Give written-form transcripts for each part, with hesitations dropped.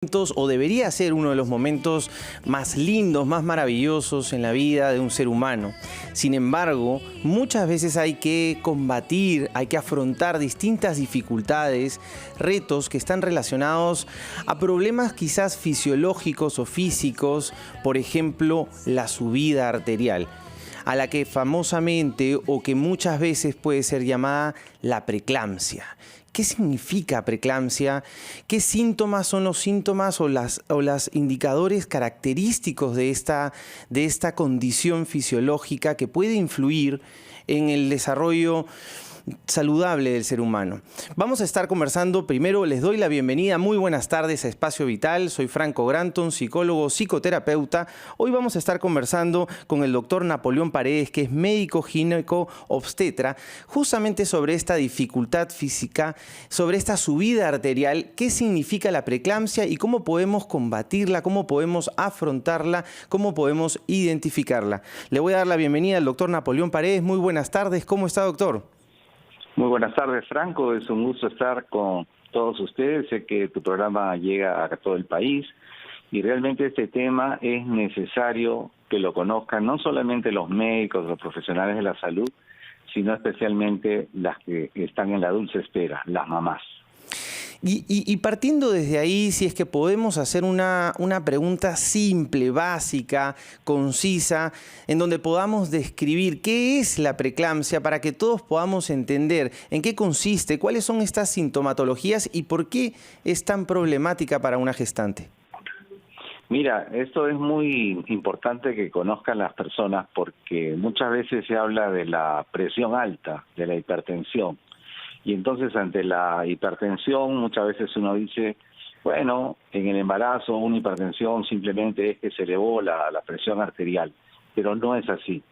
O debería ser uno de los momentos más lindos, más maravillosos en la vida de un ser humano. Sin embargo, muchas veces hay que combatir, hay que afrontar distintas dificultades, retos que están relacionados a problemas quizás fisiológicos o físicos, por ejemplo, la subida arterial, a la que famosamente o que muchas veces puede ser llamada la preeclampsia. ¿Qué significa preeclampsia? ¿Qué síntomas son los síntomas o los indicadores característicos de esta condición fisiológica que puede influir en el desarrollo saludable del ser humano? Vamos a estar conversando. Primero les doy la bienvenida. Muy buenas tardes a Espacio Vital. Soy Franco Granton, psicólogo, psicoterapeuta. Hoy vamos a estar conversando con el doctor Napoleón Paredes, que es médico gineco obstetra, justamente sobre esta dificultad física, sobre esta subida arterial, qué significa la preeclampsia y cómo podemos combatirla, cómo podemos afrontarla, cómo podemos identificarla. Le voy a dar la bienvenida al doctor Napoleón Paredes. Muy buenas tardes. ¿Cómo está, doctor? Muy buenas tardes, Franco. Es un gusto estar con todos ustedes. Sé que tu programa llega a todo el país y realmente este tema es necesario que lo conozcan no solamente los médicos, los profesionales de la salud, sino especialmente las que están en la dulce espera, las mamás. Y partiendo desde ahí, si es que podemos hacer una pregunta simple, básica, concisa, en donde podamos describir qué es la preeclampsia para que todos podamos entender en qué consiste, cuáles son estas sintomatologías y por qué es tan problemática para una gestante. Mira, esto es muy importante que conozcan las personas porque muchas veces se habla de la presión alta, de la hipertensión. Y entonces ante la hipertensión muchas veces uno dice, bueno, en el embarazo una hipertensión simplemente es que se elevó la presión arterial, pero no es así.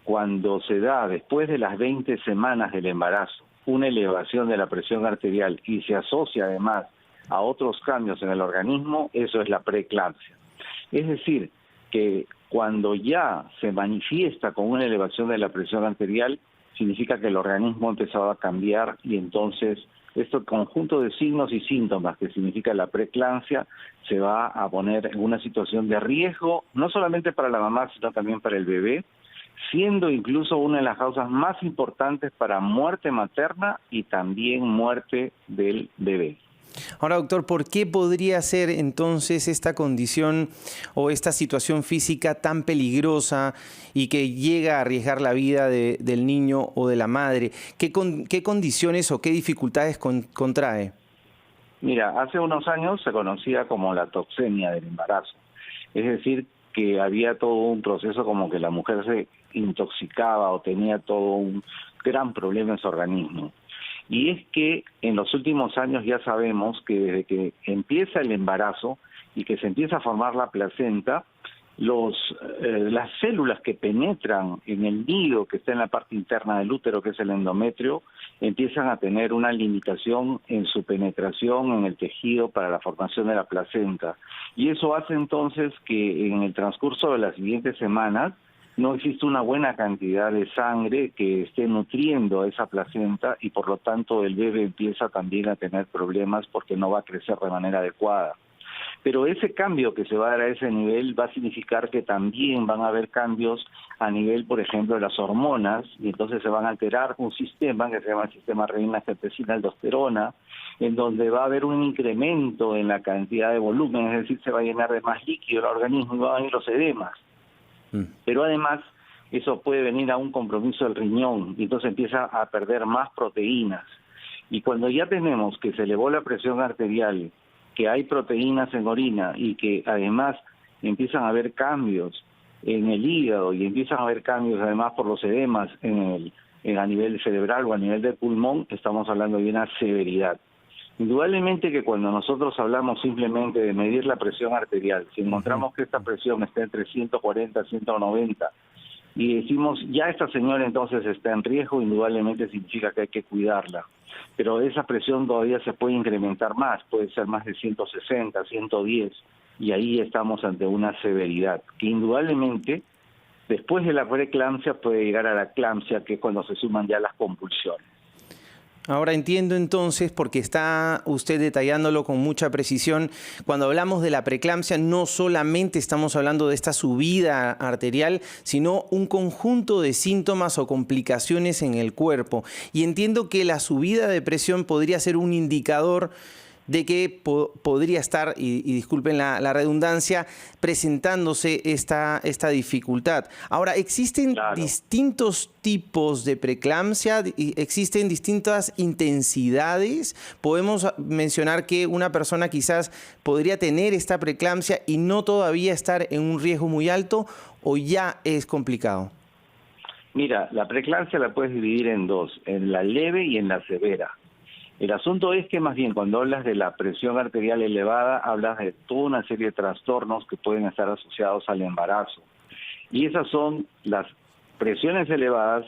Cuando se da después de las 20 semanas del embarazo una elevación de la presión arterial y se asocia además a otros cambios en el organismo, eso es la preeclampsia. Es decir, que cuando ya se manifiesta con una elevación de la presión arterial, significa que el organismo ha empezado a cambiar y entonces este conjunto de signos y síntomas que significa la preeclampsia se va a poner en una situación de riesgo, no solamente para la mamá, sino también para el bebé, siendo incluso una de las causas más importantes para muerte materna y también muerte del bebé. Ahora, doctor, ¿por qué podría ser entonces esta condición o esta situación física tan peligrosa y que llega a arriesgar la vida del niño o de la madre? ¿Qué condiciones o qué dificultades contrae? Mira, hace unos años se conocía como la toxemia del embarazo. Es decir, que había todo un proceso como que la mujer se intoxicaba o tenía todo un gran problema en su organismo. Y es que en los últimos años ya sabemos que desde que empieza el embarazo y que se empieza a formar la placenta, las células que penetran en el nido que está en la parte interna del útero, que es el endometrio, empiezan a tener una limitación en su penetración en el tejido para la formación de la placenta. Y eso hace entonces que en el transcurso de las siguientes semanas no existe una buena cantidad de sangre que esté nutriendo a esa placenta y por lo tanto el bebé empieza también a tener problemas porque no va a crecer de manera adecuada. Pero ese cambio que se va a dar a ese nivel va a significar que también van a haber cambios a nivel, por ejemplo, de las hormonas, y entonces se van a alterar un sistema que se llama el sistema renina-angiotensina-aldosterona, en donde va a haber un incremento en la cantidad de volumen, es decir, se va a llenar de más líquido el organismo y van a venir los edemas. Pero además eso puede venir a un compromiso del riñón y entonces empieza a perder más proteínas. Y cuando ya tenemos que se elevó la presión arterial, que hay proteínas en orina y que además empiezan a haber cambios en el hígado y empiezan a haber cambios además por los edemas a nivel cerebral o a nivel del pulmón, estamos hablando de una severidad. Indudablemente que cuando nosotros hablamos simplemente de medir la presión arterial, si encontramos que esta presión está entre 140 y 190 y decimos, ya esta señora entonces está en riesgo, indudablemente significa que hay que cuidarla. Pero esa presión todavía se puede incrementar más, puede ser más de 160, 110, y ahí estamos ante una severidad que indudablemente después de la preeclampsia puede llegar a la eclampsia, que es cuando se suman ya las convulsiones. Ahora entiendo entonces, porque está usted detallándolo con mucha precisión, cuando hablamos de la preeclampsia no solamente estamos hablando de esta subida arterial, sino un conjunto de síntomas o complicaciones en el cuerpo. Y entiendo que la subida de presión podría ser un indicador de que podría estar, y disculpen la redundancia, presentándose esta dificultad. Ahora, ¿existen distintos tipos de preeclampsia? ¿Existen distintas intensidades? ¿Podemos mencionar que una persona quizás podría tener esta preeclampsia y no todavía estar en un riesgo muy alto, o ya es complicado? Mira, la preeclampsia la puedes dividir en dos, en la leve y en la severa. El asunto es que más bien cuando hablas de la presión arterial elevada, hablas de toda una serie de trastornos que pueden estar asociados al embarazo. Y esas son las presiones elevadas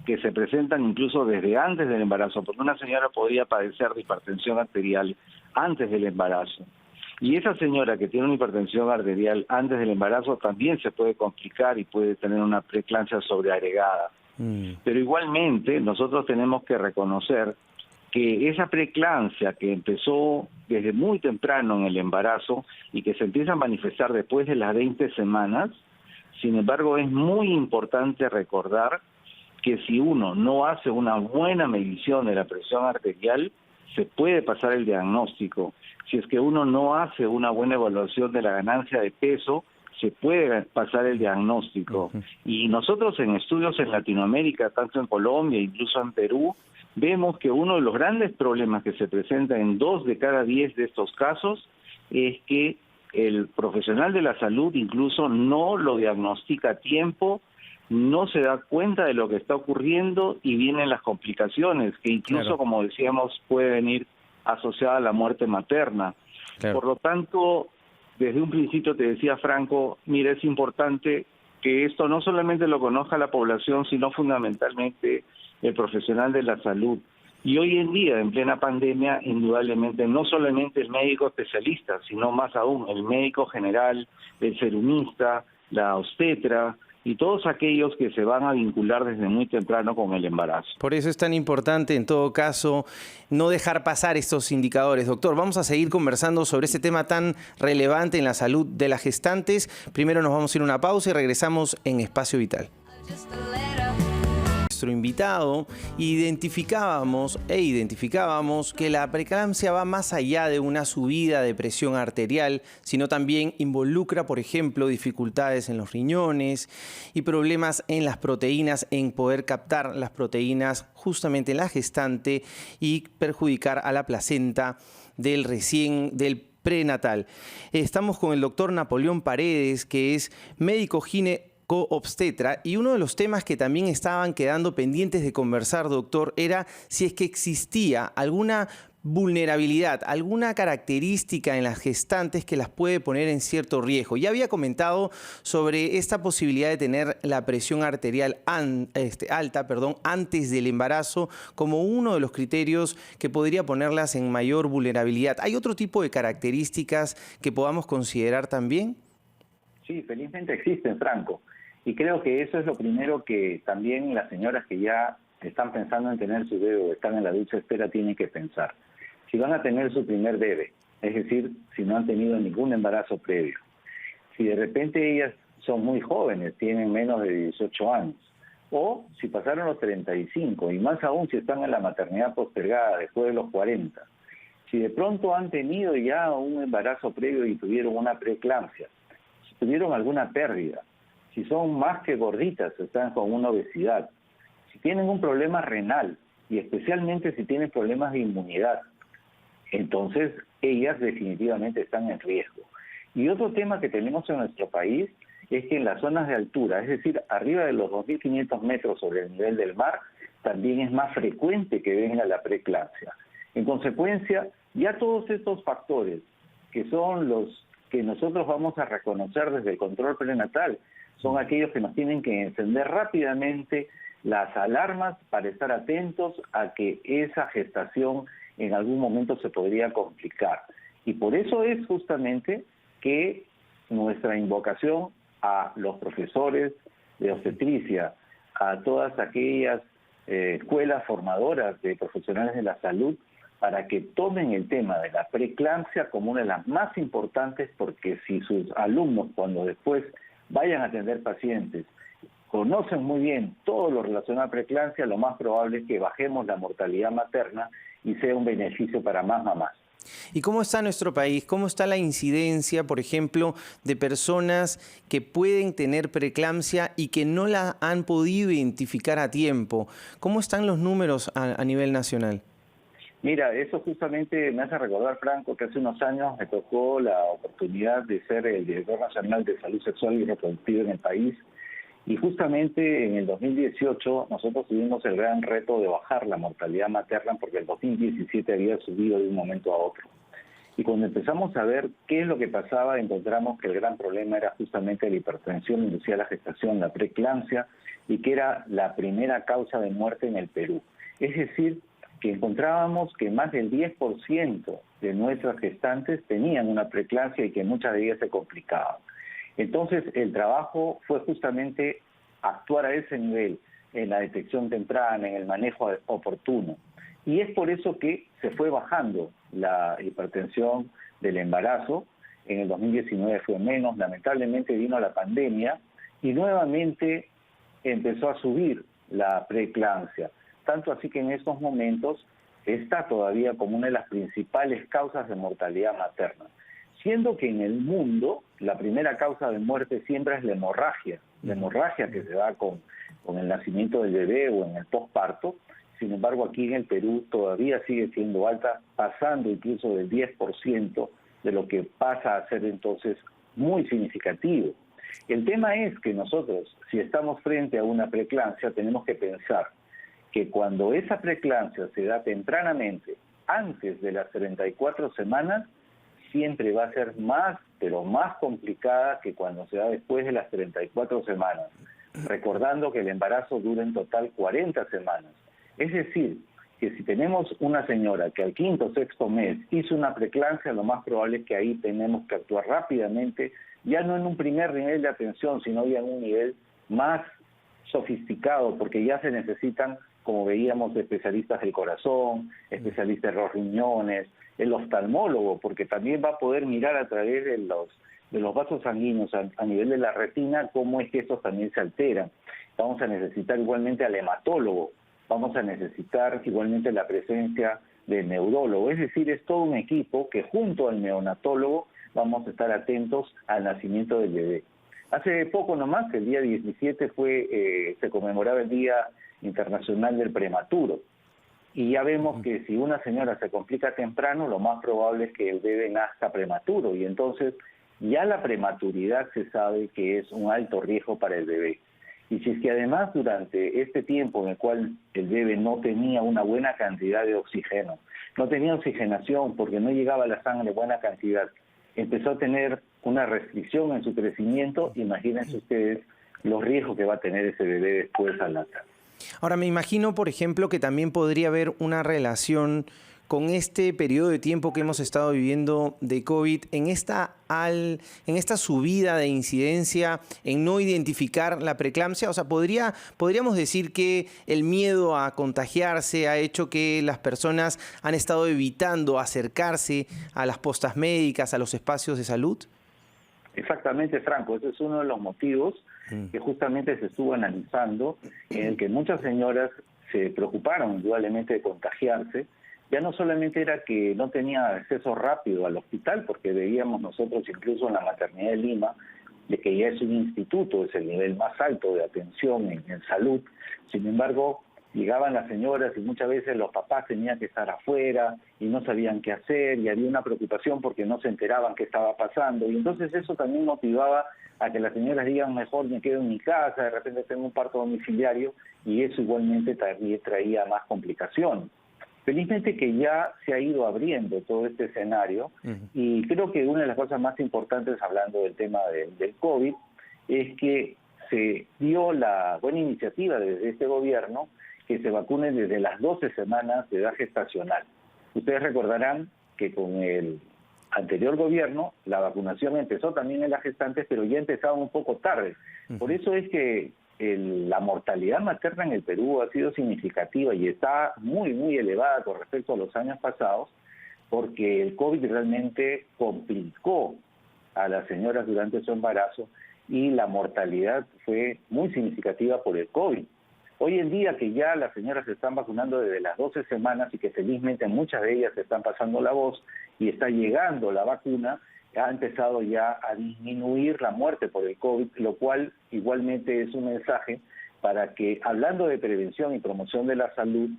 que se presentan incluso desde antes del embarazo, porque una señora podría padecer de hipertensión arterial antes del embarazo. Y esa señora que tiene una hipertensión arterial antes del embarazo también se puede complicar y puede tener una preeclampsia sobreagregada. Pero igualmente nosotros tenemos que reconocer que esa preeclampsia que empezó desde muy temprano en el embarazo y que se empieza a manifestar después de las 20 semanas, sin embargo es muy importante recordar que si uno no hace una buena medición de la presión arterial, se puede pasar el diagnóstico. Si es que uno no hace una buena evaluación de la ganancia de peso, se puede pasar el diagnóstico. Y nosotros en estudios en Latinoamérica, tanto en Colombia, incluso en Perú, vemos que uno de los grandes problemas que se presenta en 2 de cada 10 de estos casos es que el profesional de la salud incluso no lo diagnostica a tiempo, no se da cuenta de lo que está ocurriendo y vienen las complicaciones, que incluso, como decíamos, puede venir asociada a la muerte materna. Por lo tanto, desde un principio te decía Franco, mira, es importante que esto no solamente lo conozca la población, sino fundamentalmente el profesional de la salud. Y hoy en día, en plena pandemia, indudablemente, no solamente el médico especialista, sino más aún el médico general, el serumista, la obstetra y todos aquellos que se van a vincular desde muy temprano con el embarazo. Por eso es tan importante, en todo caso, no dejar pasar estos indicadores. Doctor, vamos a seguir conversando sobre este tema tan relevante en la salud de las gestantes. Primero nos vamos a ir a una pausa y regresamos en Espacio Vital. Nuestro invitado identificábamos que la preeclampsia va más allá de una subida de presión arterial, sino también involucra, por ejemplo, dificultades en los riñones y problemas en las proteínas, en poder captar las proteínas justamente en la gestante y perjudicar a la placenta del prenatal. Estamos con el doctor Napoleón Paredes, que es médico obstetra, y uno de los temas que también estaban quedando pendientes de conversar, doctor, era si es que existía alguna vulnerabilidad, alguna característica en las gestantes que las puede poner en cierto riesgo. Ya había comentado sobre esta posibilidad de tener la presión arterial alta, antes del embarazo, como uno de los criterios que podría ponerlas en mayor vulnerabilidad. ¿Hay otro tipo de características que podamos considerar también? Sí, felizmente existen, Franco. Y creo que eso es lo primero que también las señoras que ya están pensando en tener su bebé o están en la dulce espera tienen que pensar. Si van a tener su primer bebé, es decir, si no han tenido ningún embarazo previo, si de repente ellas son muy jóvenes, tienen menos de 18 años, o si pasaron los 35, y más aún si están en la maternidad postergada después de los 40, si de pronto han tenido ya un embarazo previo y tuvieron una preeclampsia, si tuvieron alguna pérdida, si son más que gorditas, están con una obesidad, si tienen un problema renal y especialmente si tienen problemas de inmunidad, entonces ellas definitivamente están en riesgo. Y otro tema que tenemos en nuestro país es que en las zonas de altura, es decir, arriba de los 2.500 metros sobre el nivel del mar, también es más frecuente que venga la preeclampsia. En consecuencia, ya todos estos factores, que son los que nosotros vamos a reconocer desde el control prenatal, son aquellos que nos tienen que encender rápidamente las alarmas para estar atentos a que esa gestación en algún momento se podría complicar. Y por eso es justamente que nuestra invocación a los profesores de obstetricia, a todas aquellas escuelas formadoras de profesionales de la salud para que tomen el tema de la preeclampsia como una de las más importantes, porque si sus alumnos, cuando después vayan a atender pacientes, conocen muy bien todo lo relacionado a preeclampsia, lo más probable es que bajemos la mortalidad materna y sea un beneficio para más mamás. ¿Y cómo está nuestro país? ¿Cómo está la incidencia, por ejemplo, de personas que pueden tener preeclampsia y que no la han podido identificar a tiempo? ¿Cómo están los números a nivel nacional? Mira, eso justamente me hace recordar, Franco, que hace unos años me tocó la oportunidad de ser el director nacional de salud sexual y reproductiva en el país. Y justamente en el 2018 nosotros tuvimos el gran reto de bajar la mortalidad materna porque el 2017 había subido de un momento a otro. Y cuando empezamos a ver qué es lo que pasaba, encontramos que el gran problema era justamente la hipertensión inducida a la gestación, la preeclampsia, y que era la primera causa de muerte en el Perú. Es decir, que encontrábamos que más del 10% de nuestras gestantes tenían una preeclampsia y que muchas de ellas se complicaban. Entonces, el trabajo fue justamente actuar a ese nivel, en la detección temprana, en el manejo oportuno. Y es por eso que se fue bajando la hipertensión del embarazo. En el 2019 fue menos, lamentablemente vino la pandemia y nuevamente empezó a subir la preeclampsia. Tanto así que en estos momentos está todavía como una de las principales causas de mortalidad materna. Siendo que en el mundo la primera causa de muerte siempre es la hemorragia que se da con el nacimiento del bebé o en el posparto. Sin embargo, aquí en el Perú todavía sigue siendo alta, pasando incluso del 10% de lo que pasa a ser entonces muy significativo. El tema es que nosotros, si estamos frente a una preeclampsia, tenemos que pensar que cuando esa preeclampsia se da tempranamente, antes de las 34 semanas, siempre va a ser más, pero más complicada que cuando se da después de las 34 semanas, recordando que el embarazo dura en total 40 semanas. Es decir, que si tenemos una señora que al quinto o sexto mes hizo una preeclampsia, lo más probable es que ahí tenemos que actuar rápidamente, ya no en un primer nivel de atención, sino ya en un nivel más sofisticado, porque ya se necesitan, como veíamos, especialistas del corazón, especialistas de los riñones, el oftalmólogo, porque también va a poder mirar a través de los vasos sanguíneos a nivel de la retina cómo es que estos también se alteran. Vamos a necesitar igualmente al hematólogo, vamos a necesitar igualmente la presencia del neurólogo, es decir, es todo un equipo que junto al neonatólogo vamos a estar atentos al nacimiento del bebé. Hace poco nomás, el día 17 se conmemoraba el Día Internacional del Prematuro. Y ya vemos que si una señora se complica temprano, lo más probable es que el bebé nazca prematuro. Y entonces ya la prematuridad se sabe que es un alto riesgo para el bebé. Y si es que además durante este tiempo en el cual el bebé no tenía una buena cantidad de oxígeno, no tenía oxigenación porque no llegaba a la sangre buena cantidad, empezó a tener una restricción en su crecimiento, imagínense ustedes los riesgos que va a tener ese bebé después al nacer. Ahora, me imagino, por ejemplo, que también podría haber una relación con este periodo de tiempo que hemos estado viviendo de COVID, en esta subida de incidencia, en no identificar la preeclampsia. O sea, podríamos decir que el miedo a contagiarse ha hecho que las personas han estado evitando acercarse a las postas médicas, a los espacios de salud. Exactamente, Franco, ese es uno de los motivos que justamente se estuvo analizando, en el que muchas señoras se preocuparon indudablemente de contagiarse. Ya no solamente era que no tenía acceso rápido al hospital, porque veíamos nosotros incluso en la maternidad de Lima, de que ya es un instituto, es el nivel más alto de atención en salud. Sin embargo, llegaban las señoras y muchas veces los papás tenían que estar afuera y no sabían qué hacer y había una preocupación porque no se enteraban qué estaba pasando. Y entonces eso también motivaba a que las señoras digan, mejor me quedo en mi casa, de repente tengo un parto domiciliario, y eso igualmente también traía más complicaciones. Felizmente que ya se ha ido abriendo todo este escenario y creo que una de las cosas más importantes hablando del tema del COVID es que se dio la buena iniciativa desde este gobierno que se vacunen desde las 12 semanas de edad gestacional. Ustedes recordarán que con el anterior gobierno la vacunación empezó también en las gestantes, pero ya empezaba un poco tarde. Por eso es que la mortalidad materna en el Perú ha sido significativa y está muy, muy elevada con respecto a los años pasados, porque el COVID realmente complicó a las señoras durante su embarazo y la mortalidad fue muy significativa por el COVID. Hoy en día que ya las señoras se están vacunando desde las 12 semanas y que felizmente muchas de ellas se están pasando la voz y está llegando la vacuna, ha empezado ya a disminuir la muerte por el COVID, lo cual igualmente es un mensaje para que, hablando de prevención y promoción de la salud,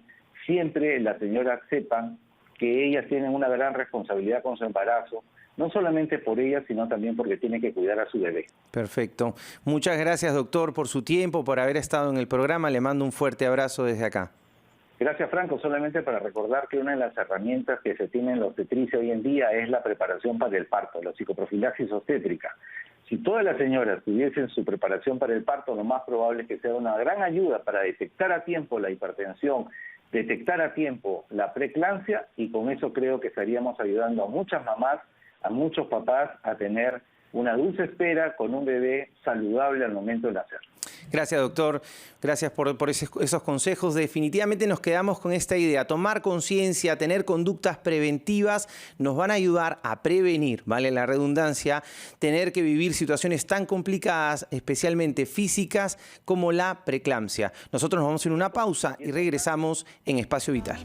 siempre las señoras sepan que ellas tienen una gran responsabilidad con su embarazo, no solamente por ellas, sino también porque tienen que cuidar a su bebé. Perfecto. Muchas gracias, doctor, por su tiempo, por haber estado en el programa. Le mando un fuerte abrazo desde acá. Gracias, Franco. Solamente para recordar que una de las herramientas que se tiene en la obstetricia hoy en día es la preparación para el parto, la psicoprofilaxis obstétrica. Si todas las señoras tuviesen su preparación para el parto, lo más probable es que sea una gran ayuda para detectar a tiempo la hipertensión, detectar a tiempo la preeclampsia, y con eso creo que estaríamos ayudando a muchas mamás, a muchos papás a tener una dulce espera con un bebé saludable al momento de nacer. Gracias, doctor. Gracias por esos consejos. Definitivamente nos quedamos con esta idea. Tomar conciencia, tener conductas preventivas nos van a ayudar a prevenir, vale la redundancia, tener que vivir situaciones tan complicadas, especialmente físicas, como la preeclampsia. Nosotros nos vamos a ir a una pausa y regresamos en Espacio Vital.